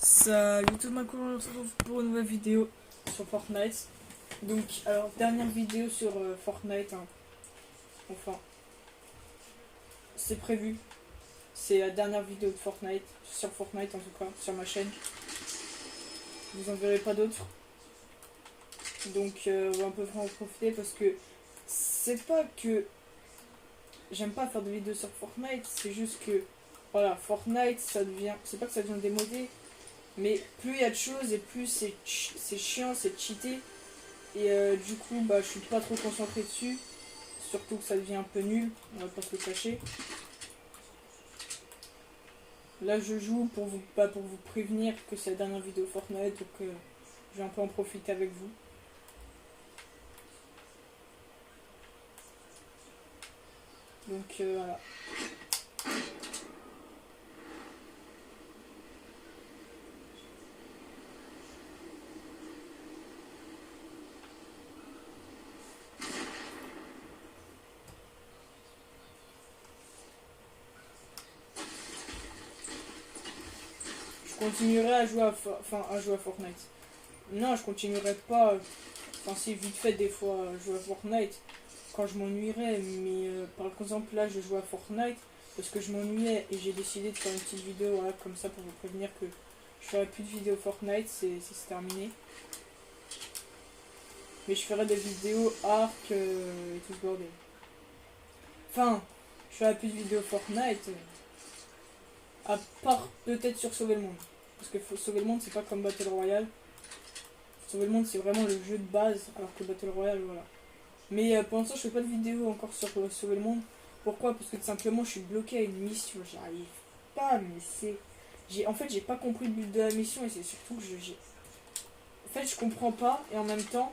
Salut tout le monde, on se retrouve pour une nouvelle vidéo sur Fortnite. Donc, alors, dernière vidéo sur Fortnite, hein. Enfin, c'est prévu. C'est la dernière vidéo de Fortnite, sur Fortnite en tout cas, sur ma chaîne. Vous en verrez pas d'autres. Donc, on va un peu en profiter parce que c'est pas que j'aime pas faire de vidéos sur Fortnite, c'est juste que, voilà, Fortnite, ça devient, c'est pas que ça devient démodé, mais plus il y a de choses et plus c'est chiant, c'est cheaté. Et du coup, bah, je suis pas trop concentré dessus. Surtout que ça devient un peu nul, on va pas se le cacher. Là, je joue pour vous prévenir que c'est la dernière vidéo Fortnite, donc je vais un peu en profiter avec vous. Donc voilà. Je continuerai à jouer à jouer à Fortnite. Non, je continuerai pas. Enfin, c'est vite fait des fois jouer à Fortnite quand je m'ennuierais. Mais par exemple, là, je joue à Fortnite parce que je m'ennuyais et j'ai décidé de faire une petite vidéo, voilà, comme ça pour vous prévenir que je ferai plus de vidéos Fortnite, c'est terminé. Mais je ferai des vidéos arc et tout ce bordel. Enfin, je ferai plus de vidéos Fortnite, à part peut-être sur Sauver le Monde. Parce que Sauver le Monde, c'est pas comme Battle Royale. Sauver le Monde, c'est vraiment le jeu de base, alors que Battle Royale, voilà. Mais pour l'instant, je fais pas de vidéo encore sur Sauver le Monde. Pourquoi? Parce que tout simplement, je suis bloqué à une mission. J'arrive pas, mais c'est. En fait, j'ai pas compris le but de la mission et c'est surtout que en fait, je comprends pas et en même temps,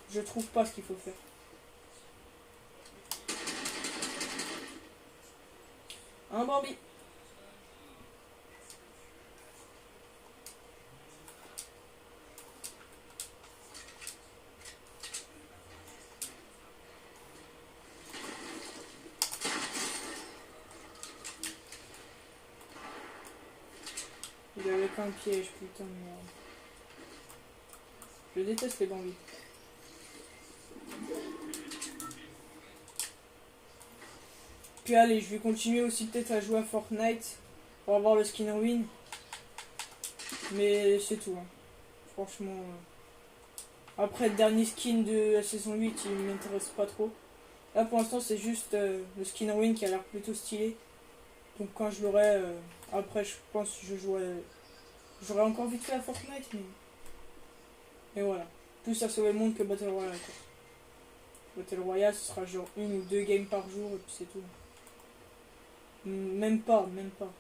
je trouve pas ce qu'il faut faire. Hein, Bambi? Il avait qu'un piège, putain de merde. Je déteste les Bambis. Puis allez, je vais continuer aussi peut-être à jouer à Fortnite pour avoir le skin win. Mais c'est tout, hein. Franchement. Après, le dernier skin de la saison 8, il m'intéresse pas trop. Là pour l'instant, c'est juste le skin win qui a l'air plutôt stylé. Donc quand je l'aurai, après, je pense que j'aurai encore vite fait à Fortnite, mais voilà. Plus à sauver le monde que Battle Royale, quoi. Battle Royale, ce sera genre une ou deux games par jour et puis c'est tout. Même pas, même pas.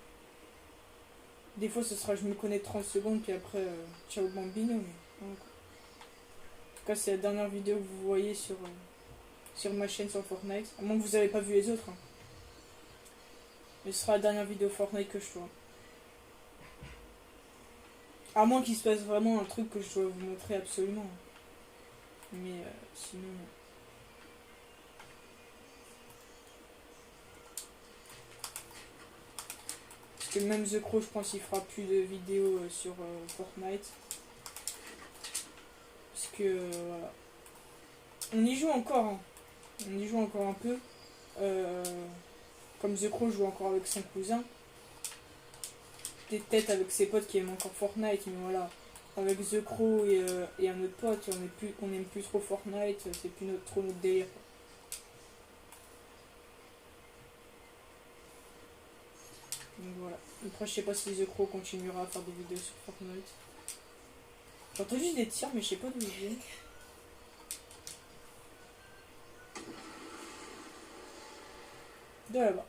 Des fois, ce sera je me connais 30 secondes, puis après, ciao bambino. Mais, voilà, quoi. En tout cas, c'est la dernière vidéo que vous voyez sur ma chaîne sur Fortnite. À moins que vous n'avez pas vu les autres, hein. Mais ce sera la dernière vidéo Fortnite que je ferai. À moins qu'il se passe vraiment un truc que je dois vous montrer absolument. Mais sinon. Parce que même The Crow, je pense qu'il fera plus de vidéos sur Fortnite. Parce que voilà. On y joue encore, hein. On y joue encore un peu. Comme The Crow joue encore avec son cousin. Peut-être avec ses potes qui aiment encore Fortnite, mais voilà. Avec The Crow et un autre pote, on aime plus trop Fortnite, c'est plus trop notre délire. Donc voilà. Après, je sais pas si The Crow continuera à faire des vidéos sur Fortnite. J'entends juste des tirs, mais je sais pas d'où ils viennent. De là-bas.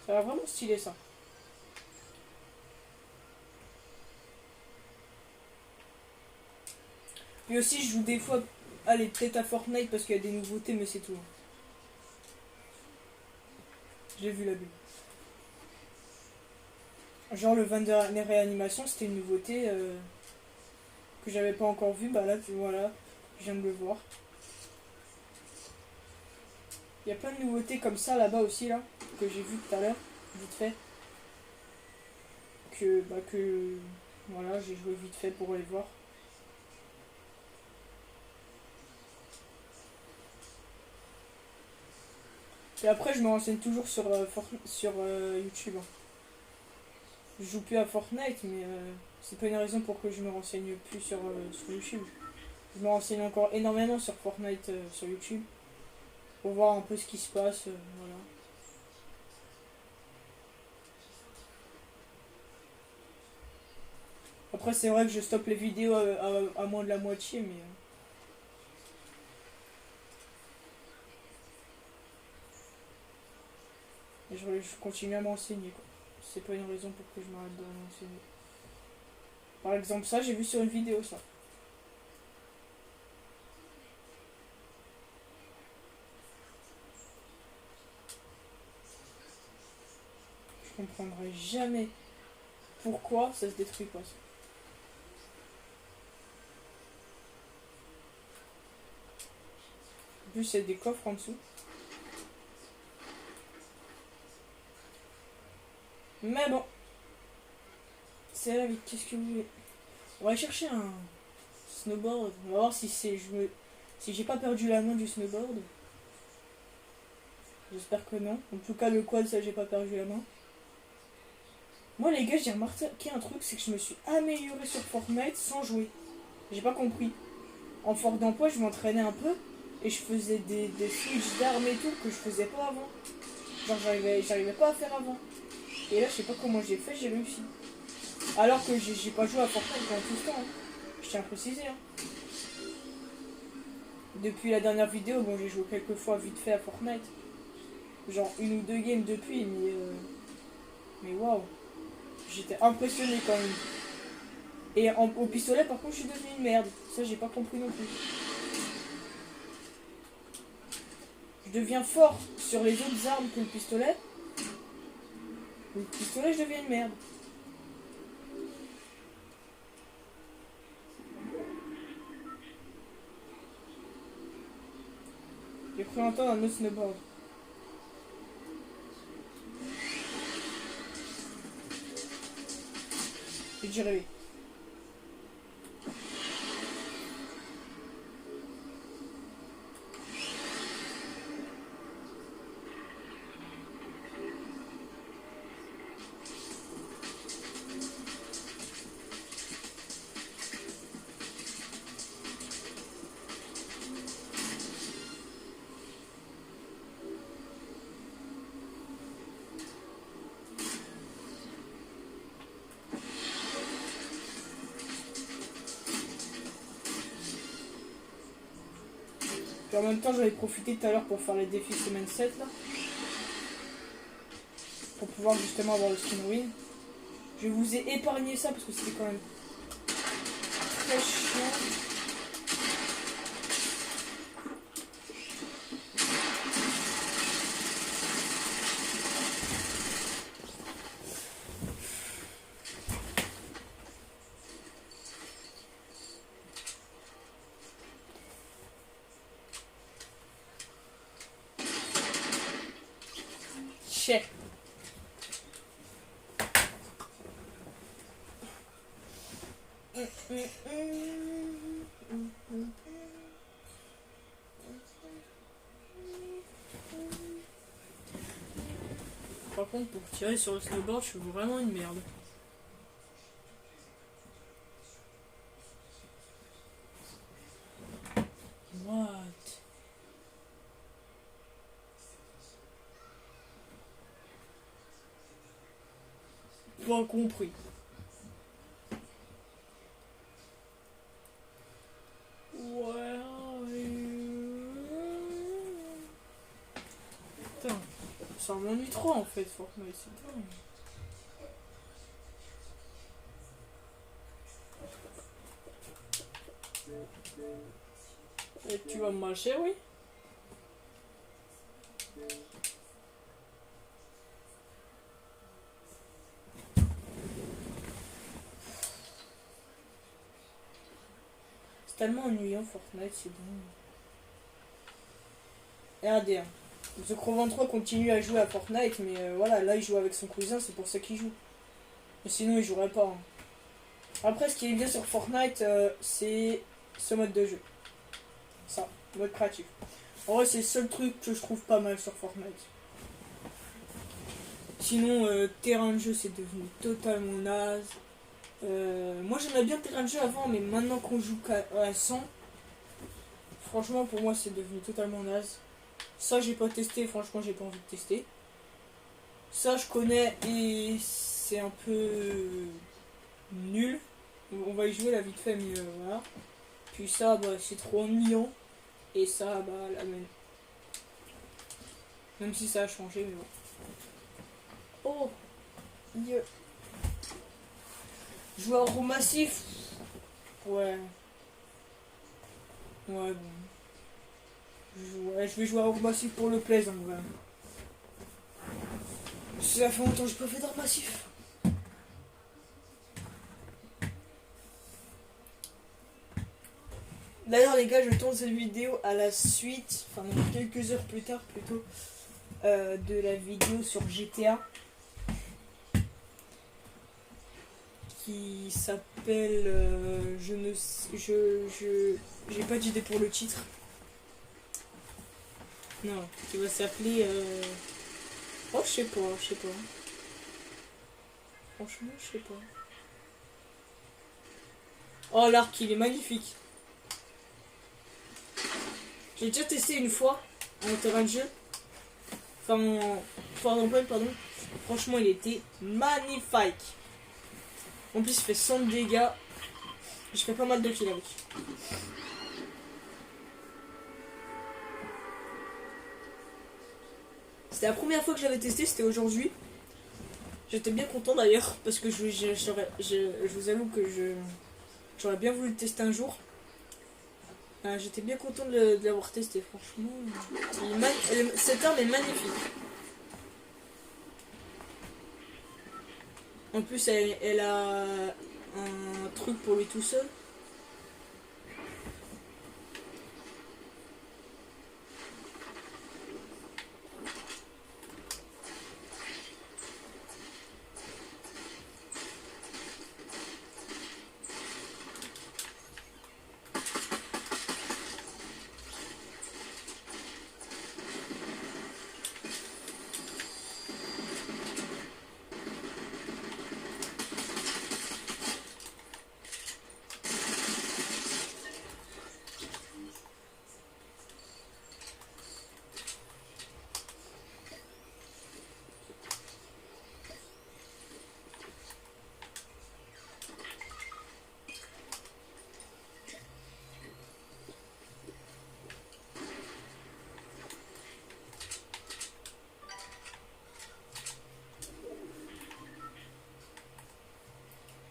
Ça va vraiment stylé ça. Puis aussi, je joue des fois, allez, peut-être à Fortnite parce qu'il y a des nouveautés, mais c'est tout. J'ai vu la bulle. Genre le van de réanimation, c'était une nouveauté que j'avais pas encore vue. Bah là, voilà, je viens de le voir. Il y a plein de nouveautés comme ça là-bas aussi, là, que j'ai vu tout à l'heure, vite fait. Que voilà, j'ai joué vite fait pour aller voir. Et après, je me renseigne toujours sur YouTube. Hein. Je joue plus à Fortnite, mais c'est pas une raison pour que je me renseigne plus sur YouTube. Je me renseigne encore énormément sur Fortnite sur YouTube pour voir un peu ce qui se passe. Voilà. Après, c'est vrai que je stoppe les vidéos à moins de la moitié, mais. Je continue à m'enseigner, quoi. C'est pas une raison pour que je m'arrête de m'enseigner. Par exemple, ça, j'ai vu sur une vidéo, ça. Je comprendrai jamais pourquoi ça se détruit pas, ça. En plus, il y a des coffres en dessous. Mais bon, c'est la vie, qu'est-ce que vous voulez. On va aller chercher un snowboard. On va voir si j'ai pas perdu la main du snowboard. J'espère que non. En tout cas, le quad, ça, j'ai pas perdu la main. Moi, les gars, j'ai remarqué un truc, c'est que je me suis amélioré sur Fortnite sans jouer. J'ai pas compris. En fort d'emploi, je m'entraînais un peu et je faisais des switches d'armes et tout que je faisais pas avant. Genre, j'arrivais pas à faire avant. Et là, je sais pas comment j'ai fait, j'ai réussi. Alors que j'ai pas joué à Fortnite pendant tout ce temps. Hein. Je tiens à préciser. Hein. Depuis la dernière vidéo, bon, j'ai joué quelques fois vite fait à Fortnite. Genre une ou deux games depuis, mais waouh. J'étais impressionné quand même. Et au pistolet, par contre, je suis devenu une merde. Ça, j'ai pas compris non plus. Je deviens fort sur les autres armes que le pistolet. Le pistolet, je deviens une merde. J'ai cru entendre un autre snowboard. J'ai déjà rêvé. Puis en même temps, j'avais profité tout à l'heure pour faire les défis semaine 7 là. Pour pouvoir justement avoir le skin win. Je vous ai épargné ça parce que c'était quand même très chiant. Chef. Par contre, pour tirer sur le snowboard, je suis vraiment une merde. What? Pas compris. Ouais. Putain, ça m'ennuie trop en fait, Fortnite, c'est dingue. Et tu vas me marcher, oui? c'est tellement ennuyant Fortnite, c'est bon. Regardez, hein. The Crow 23 continue à jouer à Fortnite, mais voilà, là il joue avec son cousin, c'est pour ça qu'il joue. Mais sinon il jouerait pas. Hein. Après, ce qui est bien sur Fortnite, c'est ce mode de jeu. Ça, mode créatif. En vrai, c'est le seul truc que je trouve pas mal sur Fortnite. Sinon, terrain de jeu, c'est devenu totalement naze. Moi, j'aimais bien terrain de jeu avant, mais maintenant qu'on joue à 100, franchement, pour moi, c'est devenu totalement naze. Ça, j'ai pas testé, franchement, j'ai pas envie de tester. Ça, je connais et c'est un peu nul. On va y jouer là vite fait, mais voilà. Puis ça, bah, c'est trop ennuyant. Et ça, bah, la même. Même si ça a changé, mais bon. Oh, yeah. Jouer en roue massif. Ouais. Ouais, bon. Je vais jouer en roue massif pour le plaisir, en vrai. Ça fait longtemps que j'ai pas fait d'art massif. D'ailleurs les gars, je tourne cette vidéo à la suite, enfin quelques heures plus tard plutôt, de la vidéo sur GTA qui s'appelle je ne sais, j'ai pas d'idée pour le titre. Non, qui va s'appeler oh je sais pas. Franchement je sais pas. Oh l'arc il est magnifique. J'ai déjà testé une fois en terrain de jeu. Enfin, en foire d'emploi, pardon. Franchement, il était magnifique. En plus, il fait 100 dégâts. Je fais pas mal de kills avec. C'était la première fois que j'avais testé, c'était aujourd'hui. J'étais bien content d'ailleurs, parce que je vous avoue que j'aurais bien voulu le tester un jour. J'étais bien content de l'avoir testé, franchement. Cette arme est magnifique. En plus, elle a un truc pour lui tout seul.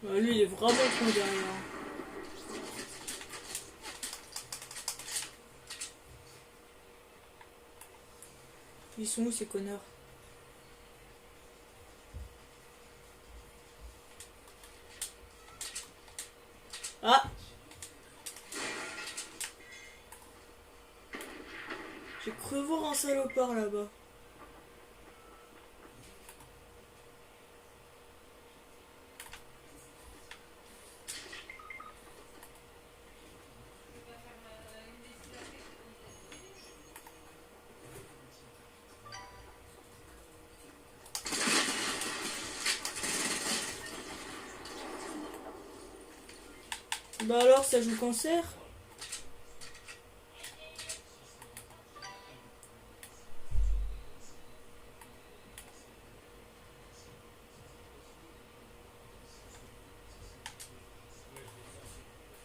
Lui, il est vraiment con derrière. Ils sont où ces connards? Ah! J'ai cru voir un salopard là-bas. Bah alors, ça joue cancer?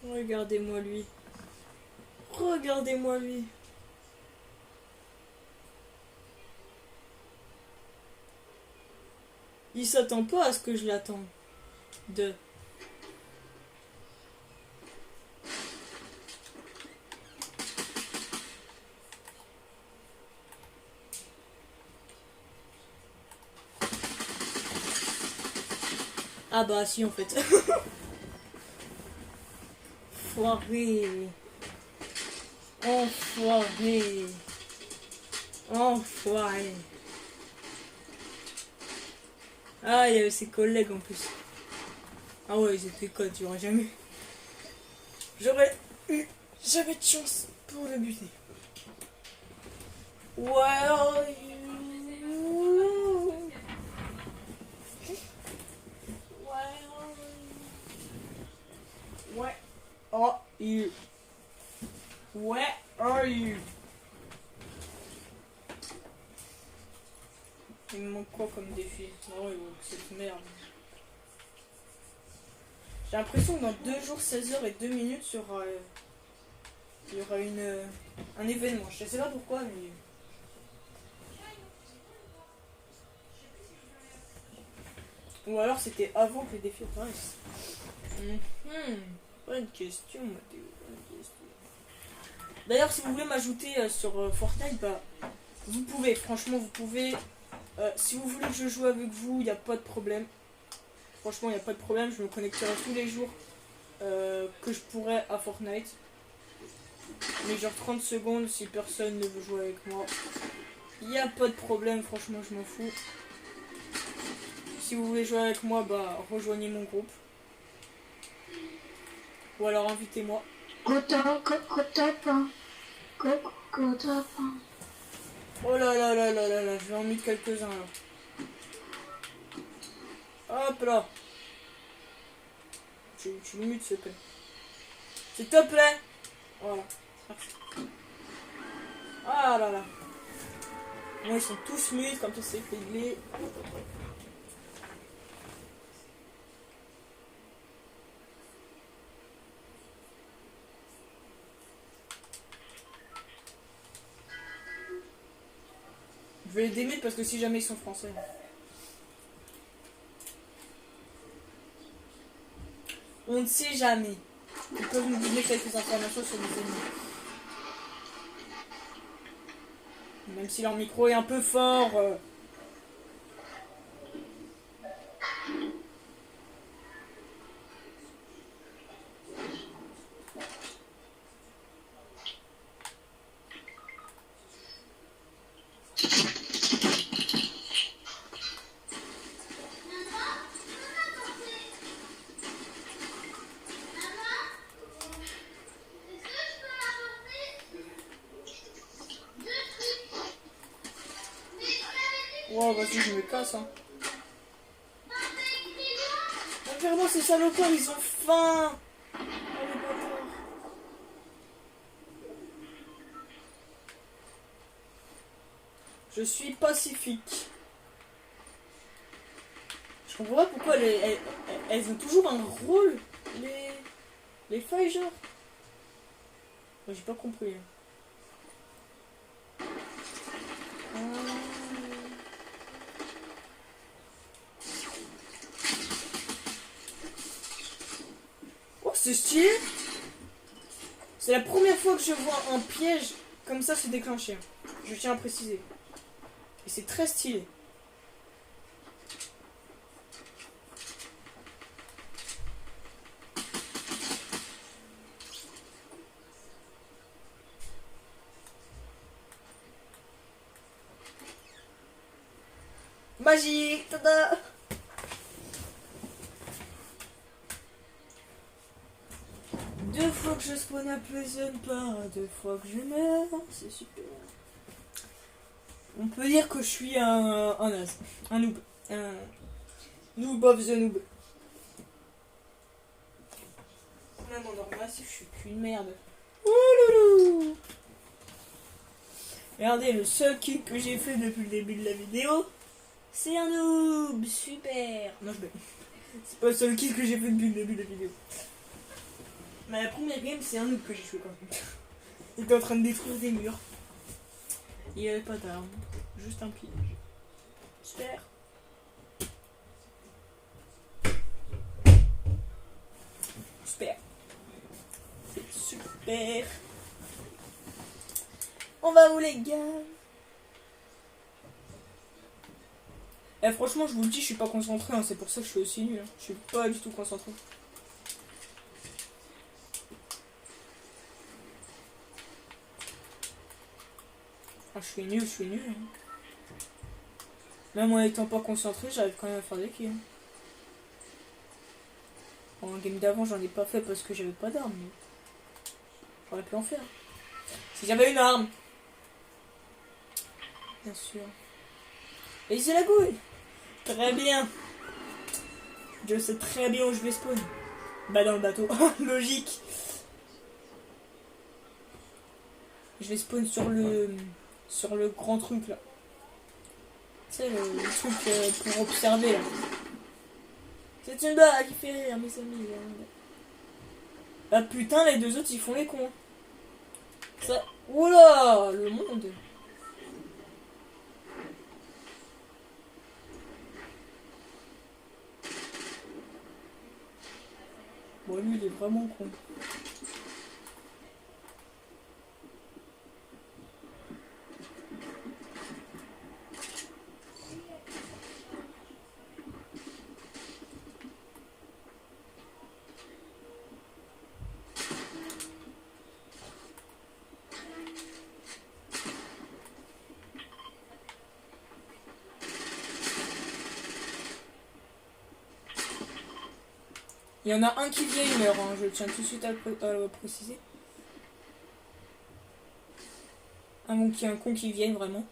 Regardez-moi lui. Regardez-moi lui. Il s'attend pas à ce que je l'attende. De. Ah bah si en fait. Enfoiré. Enfoiré. Enfoiré. Ah, il y avait ses collègues en plus. Ah ouais, ils étaient codes, j'aurais jamais. J'aurais eu jamais de chance pour le buter. Where are you? Where are you? Where are you? Il me manque quoi comme défi? Oh, cette merde. J'ai l'impression que dans 2 jours, 16h et 2 minutes, il y aura un événement. Je sais pas pourquoi, mais... Ou alors c'était avant que les défis apparaissent. Bonne question, Mathéo. Bonne question. D'ailleurs, si vous voulez m'ajouter sur Fortnite, bah, vous pouvez. Franchement, vous pouvez. Si vous voulez que je joue avec vous, il n'y a pas de problème. Franchement, il n'y a pas de problème. Je me connecterai tous les jours que je pourrai à Fortnite. Mais genre 30 secondes si personne ne veut jouer avec moi. Il n'y a pas de problème, franchement, je m'en fous. Si vous voulez jouer avec moi, bah rejoignez mon groupe. Ou alors invitez-moi. Oh là là là là là là, je vais en mettre quelques-uns là. Hop là. Tu le mutes s'il te plaît. S'il te plaît. Voilà. Merci. Ah là là. Bon, ils sont tous mutes, comme ça c'est réglé. Je vais les démute parce que si jamais ils sont français. On ne sait jamais. Ils peuvent nous donner quelques informations sur nos ennemis. Même si leur micro est un peu fort. Wow, vas-y, je me casse, hein. Vraiment, ces salopards, ils ont faim. Oh, les bâtards. Je suis pacifique. Je comprends pas pourquoi elles ont toujours un rôle, les feuilles, genre. Moi, j'ai pas compris. Oh, c'est stylé. C'est la première fois que je vois un piège comme ça se déclencher. Je tiens à préciser. Et c'est très stylé. Magique, tada! Deux fois que je spawn à Pleasant Park, 2 fois que je meurs, c'est super. On peut dire que je suis un as, un noob. Un noob of the noob. Même en normal, je suis qu'une merde. Ouloulou. Regardez, le seul kill que j'ai fait depuis le début de la vidéo, c'est un noob, super. Non, je vais. C'est pas le seul kill que j'ai fait depuis le début de la vidéo. Mais la première game, c'est un noob que j'ai joué quand même. Il était en train de détruire des murs. Il n'y avait pas d'armes, juste un piège. Super. Super. C'est super. On va où les gars? Franchement, je vous le dis, je suis pas concentré, hein, c'est pour ça que je suis aussi nul. Hein. Je suis pas du tout concentré. je suis nul, hein. Même en étant pas concentré, j'arrive quand même à faire des kills. En game d'avant, j'en ai pas fait parce que j'avais pas d'arme, mais j'aurais pu en faire. Si j'avais une arme. Bien sûr. Et c'est la gouille. Très bien. Je sais très bien où je vais spawn. Bah dans le bateau. Logique. Je vais spawn sur le grand truc là. Tu sais, le truc pour observer là. C'est une blague qui fait rire, mes amis. Ah putain, les deux autres ils font les cons. Ça. Oula, le monde. Bon, lui il est vraiment con. Il y en a un qui vient, il meurt, hein. Je tiens tout de suite à le préciser. À moins qu'il y ait un con qui vienne vraiment.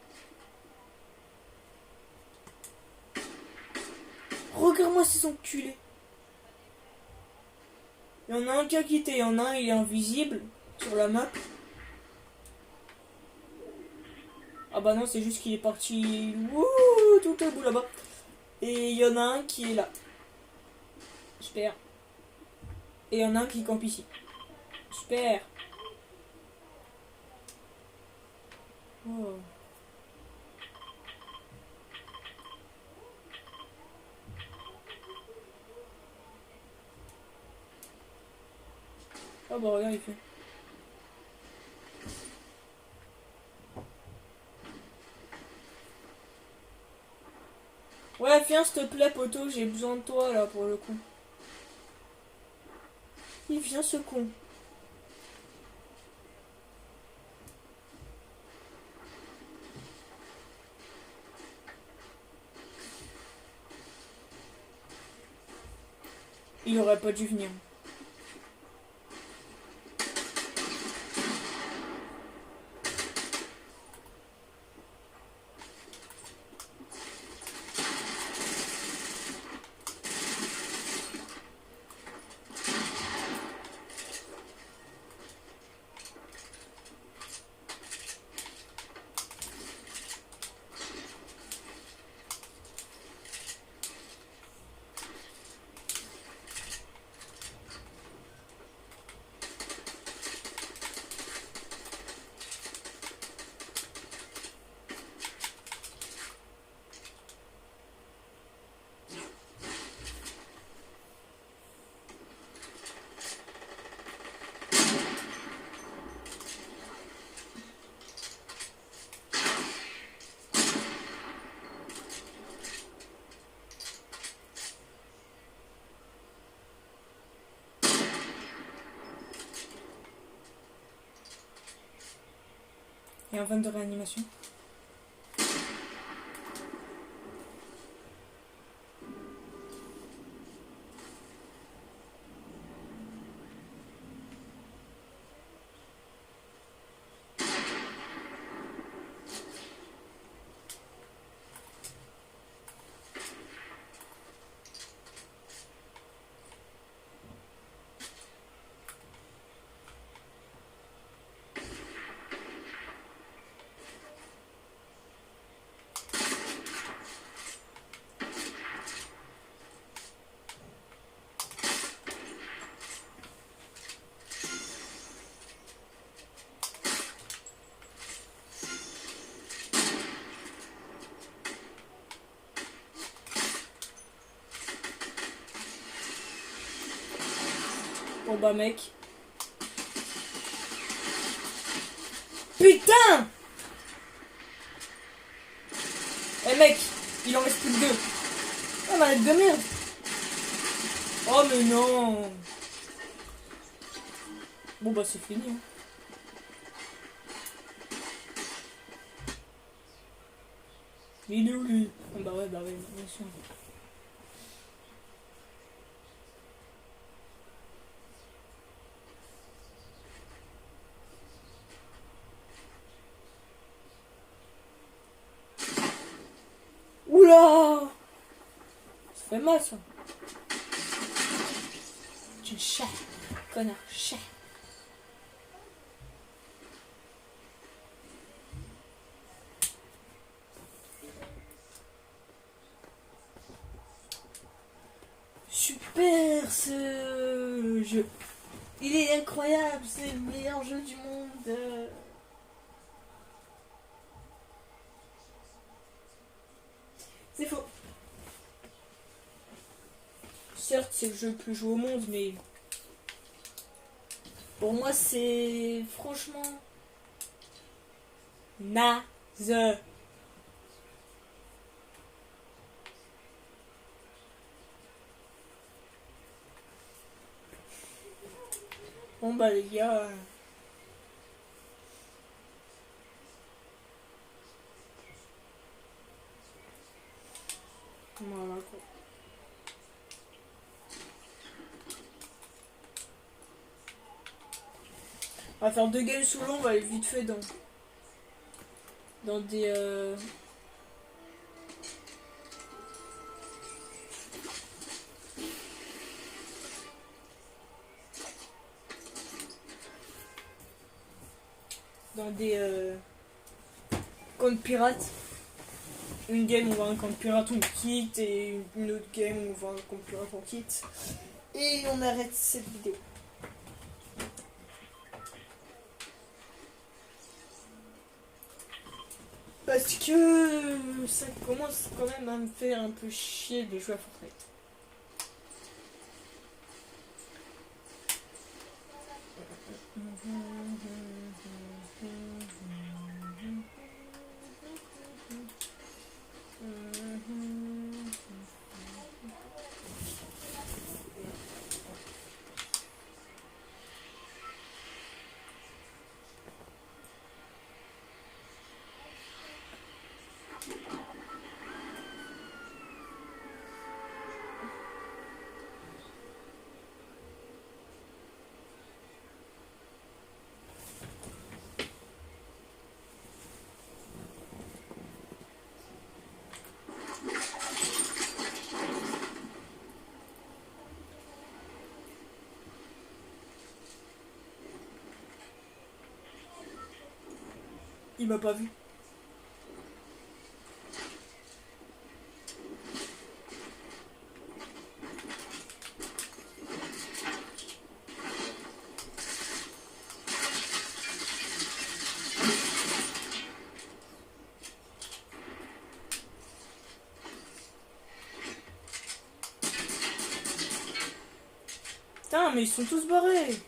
Regarde-moi ces enculés. Il y en a un qui a quitté, il y en a un il est invisible sur la map. Ah bah non, c'est juste qu'il est parti tout au bout là-bas. Et il y en a un qui est là. Super. Et il y en a un qui campe ici. Super. Oh. Ah bah regarde, il fait. Ouais, viens s'il te plaît, poto, j'ai besoin de toi là pour le coup. Il vient ce con. Il aurait pas dû venir. Il y a un van de réanimation. Bon bah mec. Putain! Eh mec, il en reste plus que deux. Oh manette de merde. Oh mais non. Bon bah c'est fini. Hein. Il est où lui? Ah bah ouais, bien sûr. Oula! Ça fait mal ça. Tu es chat, connard, chat. Super ce jeu. Il est incroyable, c'est le meilleur jeu du monde. C'est faux. Certes, c'est le jeu le plus joué au monde, mais pour moi, c'est franchement naze. Bon bah les gars, voilà quoi. On va faire 2 games sous long, on va aller vite fait dans des comptes pirates. Une game où on va un compte pirate on quitte et une autre game où on va un compte pirate on quitte. Et on arrête cette vidéo. Parce que ça commence quand même à me faire un peu chier de jouer à Fortnite. Il m'a pas vu. Putain, mais ils sont tous barrés.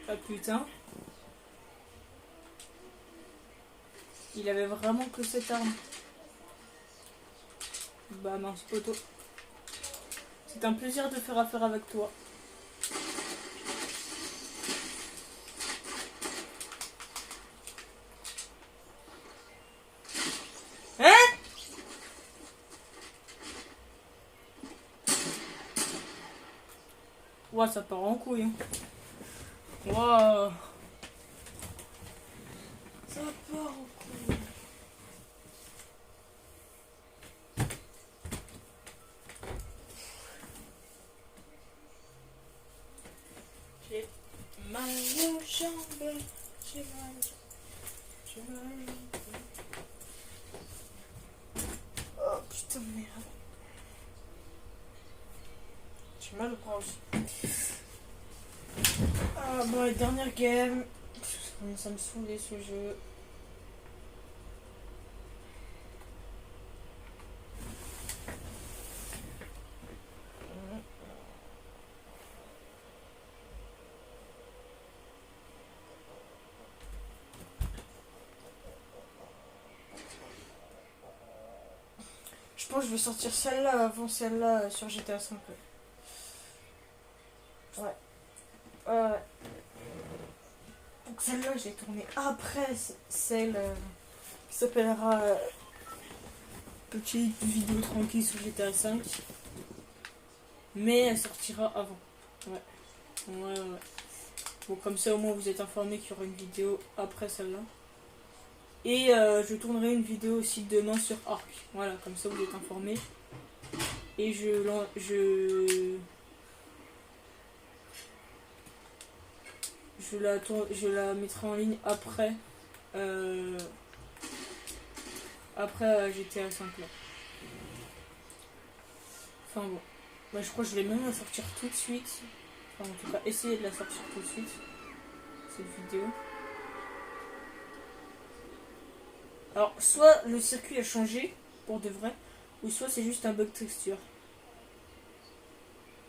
Ah putain. Il avait vraiment que cette arme. Bah mince poteau. C'est un plaisir de faire affaire avec toi. Hein? Ouah, ça part en couille. Ouah. Ça part en couille. J'ai mal aux jambes. J'ai mal. J'ai mal. Oh putain de merde. J'ai mal au bras aussi. Ah bon, dernière game. Ça commence à me saouler ce jeu. Je pense que je vais sortir celle-là avant celle-là sur GTA 5. Ouais. Donc celle-là, j'ai tourné après celle qui s'appellera Petite vidéo tranquille sur GTA 5. Mais elle sortira avant. Ouais. Bon, comme ça, au moins, vous êtes informés qu'il y aura une vidéo après celle-là. Et je tournerai une vidéo aussi demain sur Arc. Voilà, comme ça, vous êtes informés. Et je la mettrai en ligne après. Après GTA 5 là. Enfin bon. Bah, je crois que je vais même la sortir tout de suite. Enfin, en tout cas, essayer de la sortir tout de suite. Cette vidéo. Alors, soit le circuit a changé, pour de vrai, ou soit c'est juste un bug texture.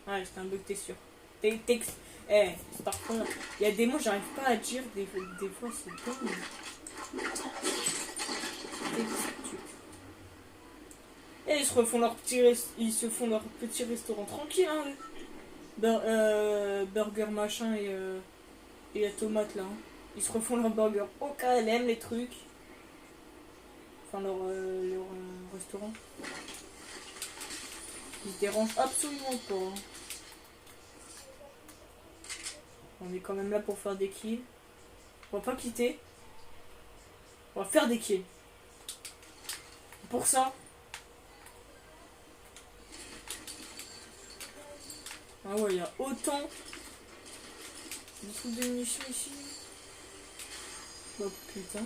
Ouais, c'est un bug texture. C'est parfois. Il y a des mots, j'arrive pas à dire, des fois c'est dingue. Et ils se font leur petit restaurant tranquille, hein. Burger machin et la tomate là. Hein. Ils se refont leur burger au KLM, les trucs. Enfin, leur restaurant. Ils se dérangent absolument pas. Hein. On est quand même là pour faire des kills. On va pas quitter. On va faire des kills. Pour ça. Ah ouais, il y a autant de trucs de munitions ici. Oh putain.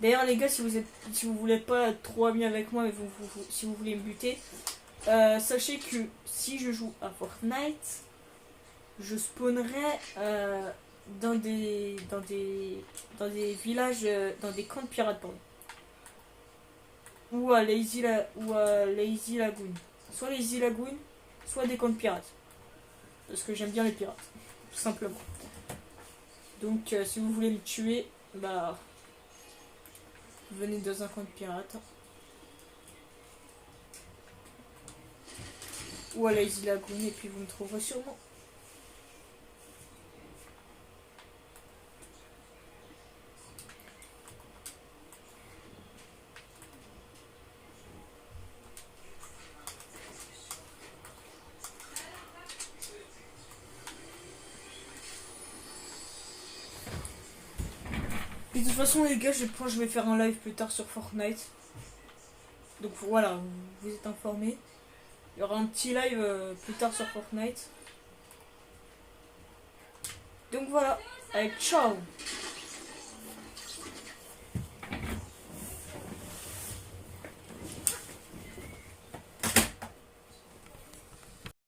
D'ailleurs les gars, si vous voulez pas être trop amis avec moi et si vous voulez me buter, sachez que si je joue à Fortnite, je spawnerai dans des villages, dans des camps de pirates pardon. Ou à Lazy Lagoon. Soit Lazy Lagoon, soit des camps de pirates. Parce que j'aime bien les pirates, tout simplement. Donc si vous voulez me tuer, bah venez dans un camp de pirates. Ou à Lazy Lagoon et puis vous me trouverez sûrement. Et de toute façon les gars, je vais faire un live plus tard sur Fortnite. Donc voilà, vous êtes informés. Il y aura un petit live plus tard sur Fortnite. Donc voilà, allez, ciao.